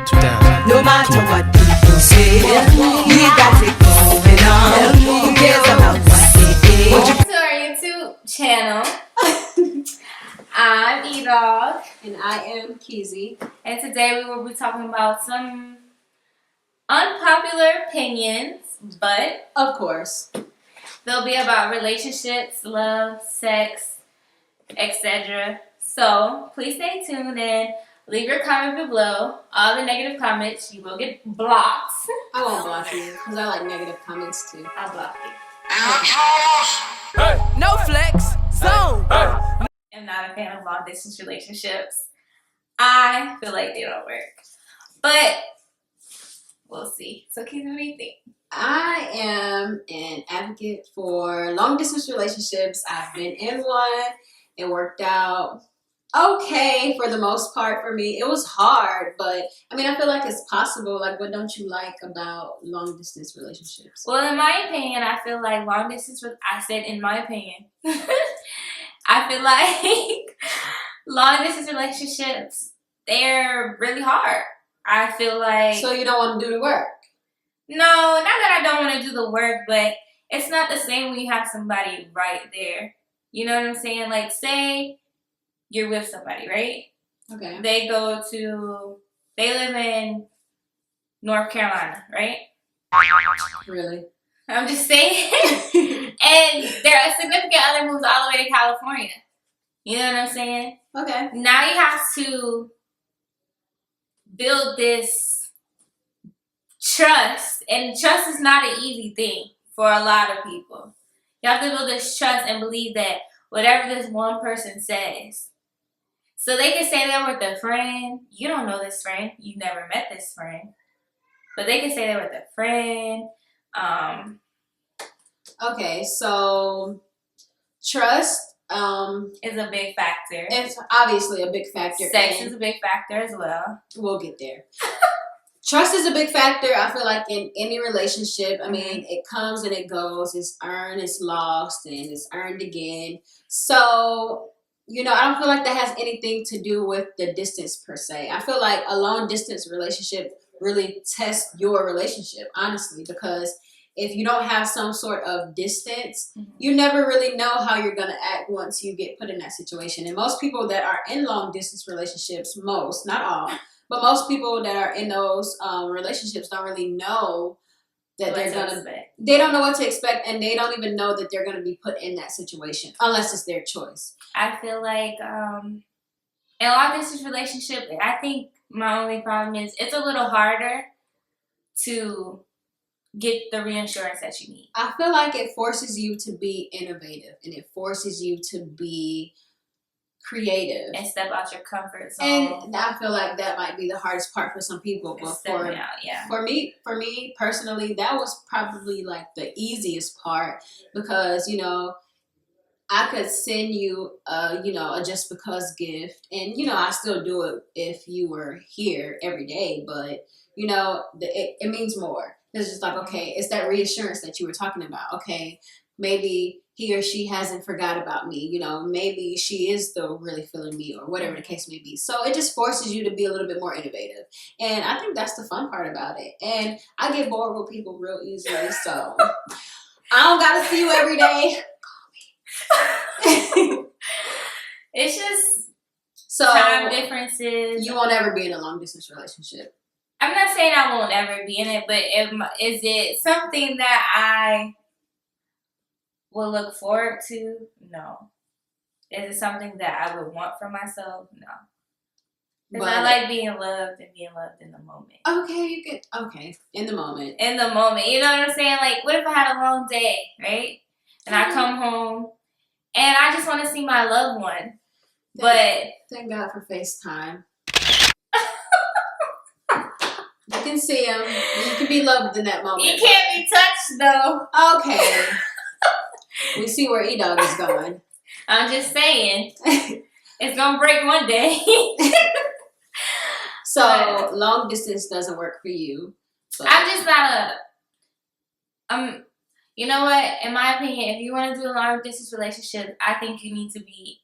tout down. No matter what people say, we got it going on. Who cares about what they Welcome to our YouTube channel. I'm E-Dog. And I am Kizzy. And today we will be talking about some unpopular opinions, but of course, they'll be about relationships, love, sex, etc. So please stay tuned and leave your comment below. All the negative comments, you will get blocked. I won't block you because I like negative comments too. I'll block you. Hey. No flex zone. Hey. I'm not a fan of long distance relationships. I feel like they don't work, but we'll see. So, Keith, what do you think? I am an advocate for long distance relationships. I've been in one. It worked out okay for the most part for me. It was hard, but I mean, I feel like it's possible. Like, what don't you like about long distance relationships? Well, in my opinion, I feel like long distance. I said, in my opinion, I feel like long distance relationships, they're really hard. I feel like. So you don't want to do the work? No, not that I don't want to do the work, but it's not the same when you have somebody right there. You know what I'm saying? Like, say you're with somebody, right? Okay. They live in North Carolina, right? Really? I'm just saying. And their significant other moves all the way to California. You know what I'm saying? Okay. Now you have to build this trust. And trust is not an easy thing for a lot of people. You have to build this trust and believe that whatever this one person says. So they can say they're with a friend. You don't know this friend. You've never met this friend. But they can say they're with a friend. Okay, so trust Is a big factor. it's obviously a big factor. Sex and is a big factor as well. we'll get there. Trust is a big factor, I feel like, in any relationship. I mean, it comes and it goes. It's earned, it's lost, and it's earned again. So, you know, I don't feel like that has anything to do with the distance per se. I feel like a long distance relationship really tests your relationship, honestly, because if you don't have some sort of distance, you never really know how you're going to act once you get put in that situation. And most people that are in long distance relationships, most, not all, but most people that are in those relationships don't really know that they don't know what to expect, and they don't even know that they're going to be put in that situation unless it's their choice. I feel like in a long distance relationship, I think my only problem is it's a little harder to get the reassurance that you need. I feel like it forces you to be innovative, and it forces you to be creative And step out your comfort zone. and I feel like that might be the hardest part for some people, but Stepping out, yeah. for me personally, that was probably like the easiest part, because you know, I could send you a just because gift, and you know, I still do it if you were here every day, but you know, it means more. It's just like, okay, it's that reassurance that you were talking about. Okay, maybe he or she hasn't forgot about me. You know, maybe she is still really feeling me, or whatever the case may be. So it just forces you to be a little bit more innovative. And I think that's the fun part about it. And I get bored with people real easily. So I don't got to see you every day. Call me. It's just So time differences. you won't ever be in a long distance relationship. I'm not saying I won't ever be in it, but is it something that I will look forward to? No. Is it something that I would want for myself? No. Because I like being loved and being loved in the moment. Okay, in the moment. In the moment. You know what I'm saying? Like, what if I had a long day, right? And I come home and I just want to see my loved one. Thank God for FaceTime. You can see him. You can be loved in that moment. He can't be touched, though. Okay. We see where E-Dog is going. I'm just saying. It's going to break one day. So, long distance doesn't work for you. But I'm just not you know what? In my opinion, if you want to do a long distance relationship, I think you need to be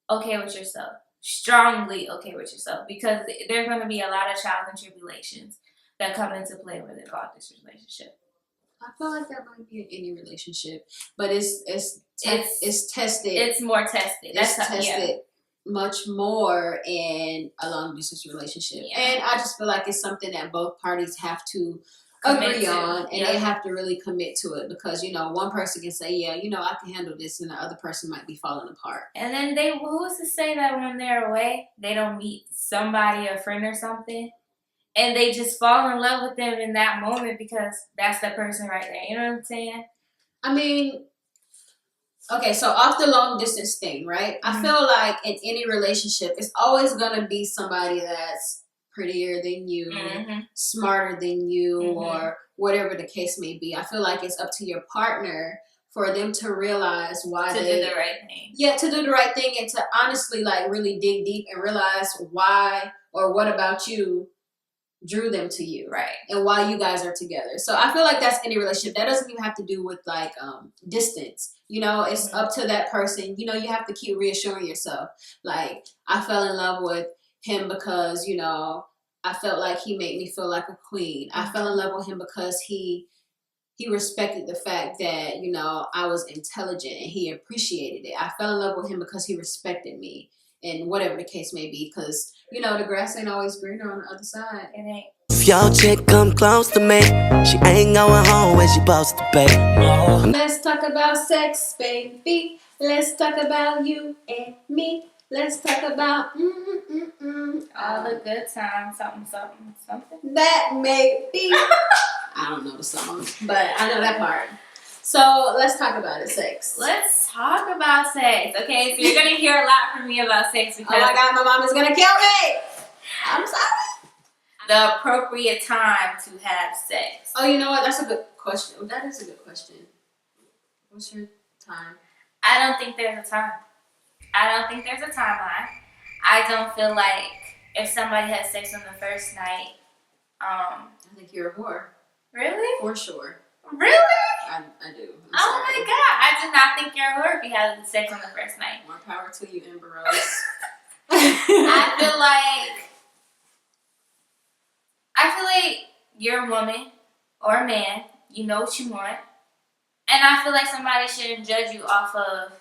okay with yourself. strongly okay with yourself, because there's going to be a lot of trials and tribulations that come into play with it called this relationship. I feel like that might be in any relationship, but it's tested. It's more tested. It's tested much more in a long distance relationship, and I just feel like it's something that both parties have to agree on, and they have to really commit to it, because one person can say, yeah, I can handle this, and the other person might be falling apart. And then who's to say that when they're away they don't meet somebody, a friend or something, and they just fall in love with them in that moment because that's the person right there. You know what I'm saying? I mean, okay, so off the long distance thing, right? I feel like in any relationship, it's always going to be somebody that's prettier than you, smarter than you, or whatever the case may be. I feel like it's up to your partner for them to realize why to do the right thing. Yeah, to do the right thing, and to honestly really dig deep and realize why or what about you drew them to you, right? And why you guys are together. So I feel like that's any relationship. That doesn't even have to do with like distance. It's up to that person. You have to keep reassuring yourself. Like, I fell in love with him because I felt like he made me feel like a queen. I fell in love with him because he respected the fact that I was intelligent, and he appreciated it. I fell in love with him because he respected me, and whatever the case may be, because the grass ain't always greener on the other side. It ain't. If your chick come close to me, she ain't going home when she supposed to be. Let's talk about sex, baby. Let's talk about you and me. Let's talk about all the good times, something. That may be. I don't know the song, but I know that part. So let's talk about it, sex. Let's talk about sex. Okay, so you're gonna hear a lot from me about sex because oh my God, my mom is gonna kill me. I'm sorry. The appropriate time to have sex. Oh, you know what? That's a good question. That is a good question. What's your time? I don't think there's a time. I don't think there's a timeline. I don't feel like if somebody has sex on the first night, I think you're a whore. Really? For sure. Really? I do. Oh my God. I do not think you're a whore if you have sex on the first night. More power to you, Amber Rose. I feel like you're a woman or a man. You know what you want. And I feel like somebody shouldn't judge you off of...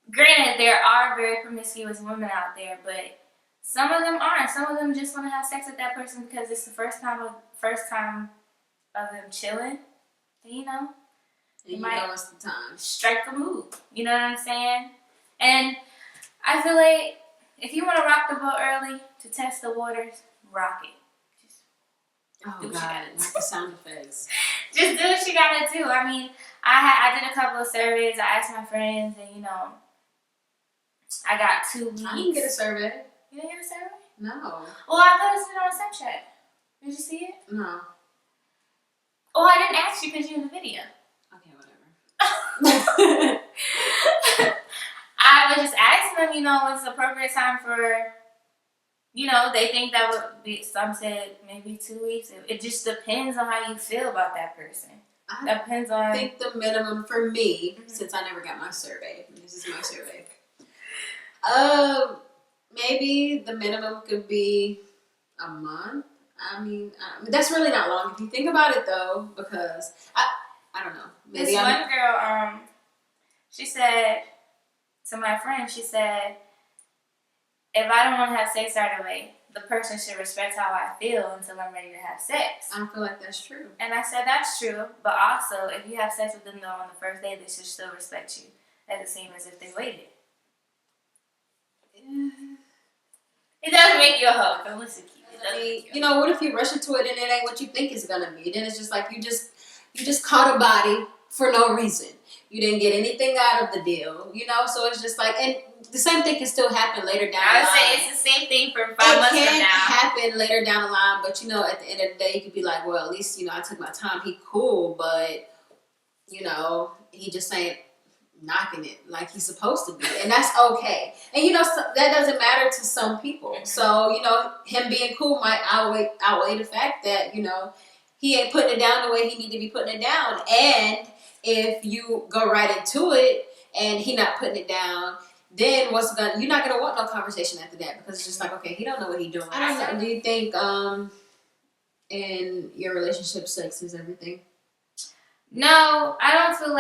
Granted, there are very promiscuous women out there, but some of them aren't. Some of them just want to have sex with that person because it's the first time of them chilling. And, you might it's the time. Strike a move. You know what I'm saying? And I feel like if you want to rock the boat early to test the waters, rock it. Oh God, not the sound effects. Just do what you gotta do. I mean, I did a couple of surveys. I asked my friends, and I got 2 weeks. I didn't get a survey. You didn't get a survey? No. Well, I thought it was on Snapchat. Did you see it? No. Oh, I didn't ask you because you're in the video. Okay, whatever. I was just asking them, what's the appropriate time for... they think that would be, some said maybe 2 weeks. It just depends on how you feel about that person. Depends on... I think the minimum for me, since I never got my survey, this is my survey. Maybe the minimum could be a month. I mean, that's really not long if you think about it, though, because I don't know. Maybe this one girl, she said to my friend, she said, if I don't want to have sex right away, the person should respect how I feel until I'm ready to have sex. I feel like that's true. And I said that's true, but also if you have sex with them though on the first day, they should still respect you as the same as if they waited. It doesn't make you a hoe. Don't listen, what if you rush into it and it ain't what you think it's gonna be? Then it's just like you just caught a body for no reason. You didn't get anything out of the deal, So it's just like, and the same thing can still happen later down the line. I would say it's the same thing for 5 months from now. It can happen later down the line, but at the end of the day, you could be like, well, at least I took my time. He cool, but he just ain't knocking it like he's supposed to be, and that's okay. And that doesn't matter to some people. So him being cool might outweigh the fact that he ain't putting it down the way he need to be putting it down. And if you go right into it and he not putting it down, then you're not gonna want no conversation after that because it's just like, okay, he don't know what he's doing. I don't know. Do you think in your relationship sex is everything? No, I don't feel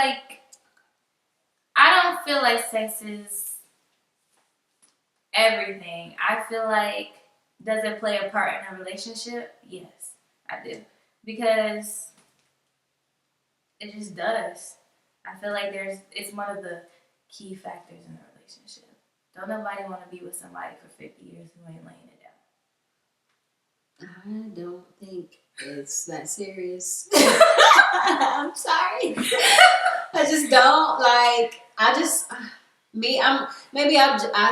like sex is everything. I feel like, does it play a part in a relationship? Yes, I do. Because it just does. I feel like it's one of the key factors in a relationship. Don't nobody want to be with somebody for 50 years who ain't laying it down. I don't think it's that serious. I'm sorry. I just don't like. I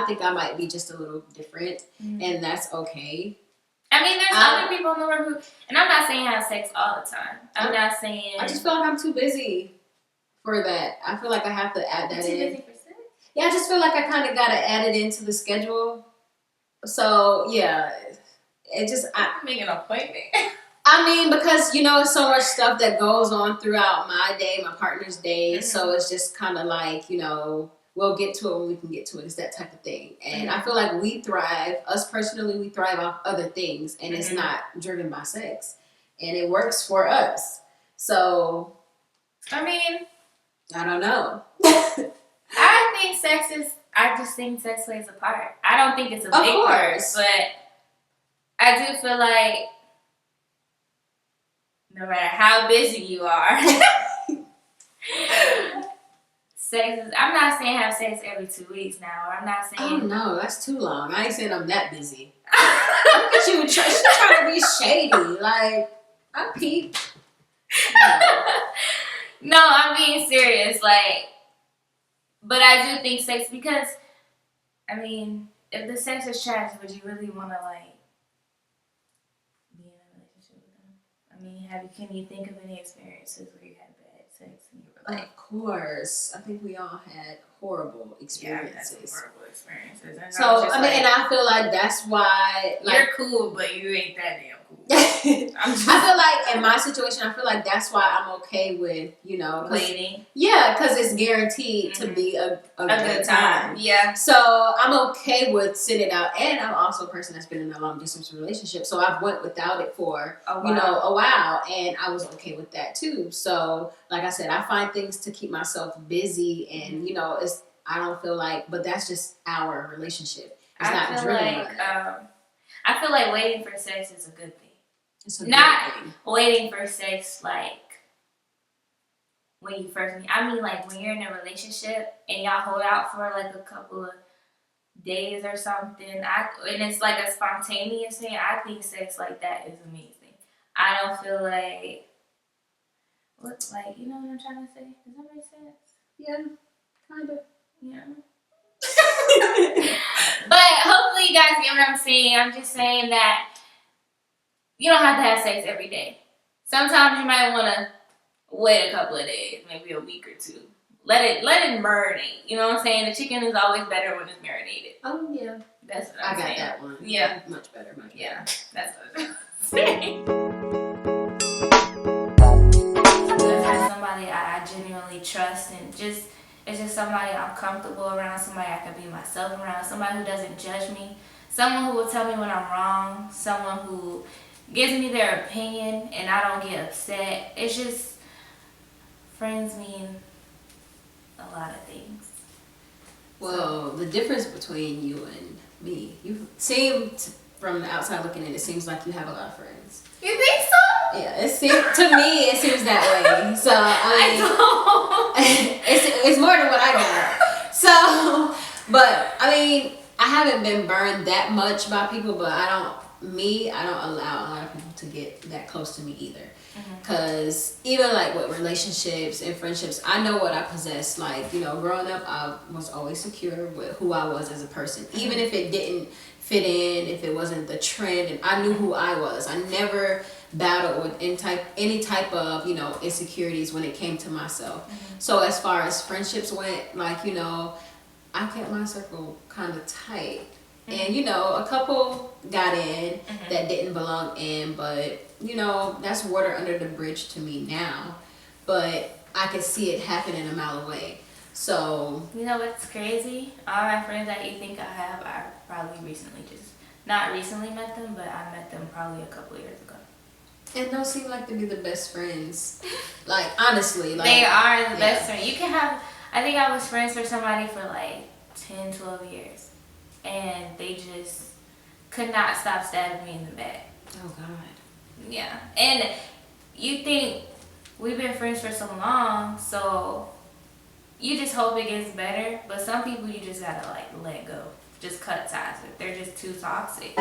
think I might be just a little different, and that's okay. I mean, there's other people in the world who, and I'm not saying have sex all the time. I'm not saying. I just feel like I'm too busy for that. I feel like I have to add that in. Too busy for sex? Yeah, I just feel like I kind of got to add it into the schedule. So yeah, I'm making an appointment. I mean, because it's so much stuff that goes on throughout my day, my partner's day. So it's just kind of like, we'll get to it when we can get to it. It's that type of thing. And I feel like us personally, we thrive off other things, and it's not driven by sex. And it works for us. So, I mean, I don't know. I just think sex plays a part. I don't think it's a big part, but I do feel like no matter how busy you are, I'm not saying have sex every 2 weeks now, or I'm not saying. Oh no, that's too long. I ain't saying I'm that busy. Look at you trying to be shady. Like, I peep. No, I'm being serious. Like, but I do think sex, because, I mean, if the sex is trash, would you really want to, like, be in a relationship with them? I mean, can you think of any experiences where you had bad sex and you were like... Of course. I think we all had horrible experiences. Yeah, horrible experiences. And so, and I feel like that's why... Like, you're cool, but you ain't that damn cool. I feel like in my situation, I feel like that's why I'm okay with, waiting. Yeah, because it's guaranteed to be a good time. Yeah. So I'm okay with sitting it out, and I'm also a person that's been in a long distance relationship, so I've went without it for a while, and I was okay with that too. So like I said, I find things to keep myself busy, and I don't feel like, but that's just our relationship. It's not driven by that. I feel like waiting for sex is a good thing. It's a not good thing. Waiting for sex like when you first meet. I mean, like when you're in a relationship and y'all hold out for like a couple of days or something, and it's like a spontaneous thing. I think sex like that is amazing. I don't feel like you know what I'm trying to say? Does that make sense? Yeah, kind of. Yeah. But hopefully you guys get what I'm saying. I'm just saying that you don't have to have sex every day. Sometimes you might want to wait a couple of days, maybe a week or two. Let it marinate. You know what I'm saying? The chicken is always better when it's marinated. Oh yeah, that's what I'm saying. I got that one. Yeah, much better. Yeah, that's what I'm saying. Have somebody I genuinely trust, and it's just somebody I'm comfortable around, somebody I can be myself around, somebody who doesn't judge me, someone who will tell me when I'm wrong, someone who gives me their opinion and I don't get upset. It's just, friends mean a lot of things. Well, the difference between you and me, you seem, from the outside looking in, it seems like you have a lot of friends. You think so? Yeah, to me it seems that way. So I mean, it's more than what I got. So, but I mean, I haven't been burned that much by people, but I don't allow a lot of people to get that close to me either. Because even like with relationships and friendships, I know what I possess. Like, growing up, I was always secure with who I was as a person. Even if it didn't fit in, if it wasn't the trend, and I knew who I was. I never battled with any type of, insecurities when it came to myself. So as far as friendships went, like, I kept my circle kind of tight. And, a couple got in that didn't belong in, but, that's water under the bridge to me now. But I could see it happening a mile away. So you know what's crazy? All my friends that you think I have, I probably recently not recently met them, but I met them probably a couple years ago. and those seem like to be the best friends. Like honestly, like They are the best friends. You can have. I think I was friends with somebody for like 10, 12 years, and they just could not stop stabbing me in the back. Oh God. Yeah, and you think we've been friends for so long, so you just hope it gets better. But some people you just gotta like let go, just cut ties with. They're just too toxic.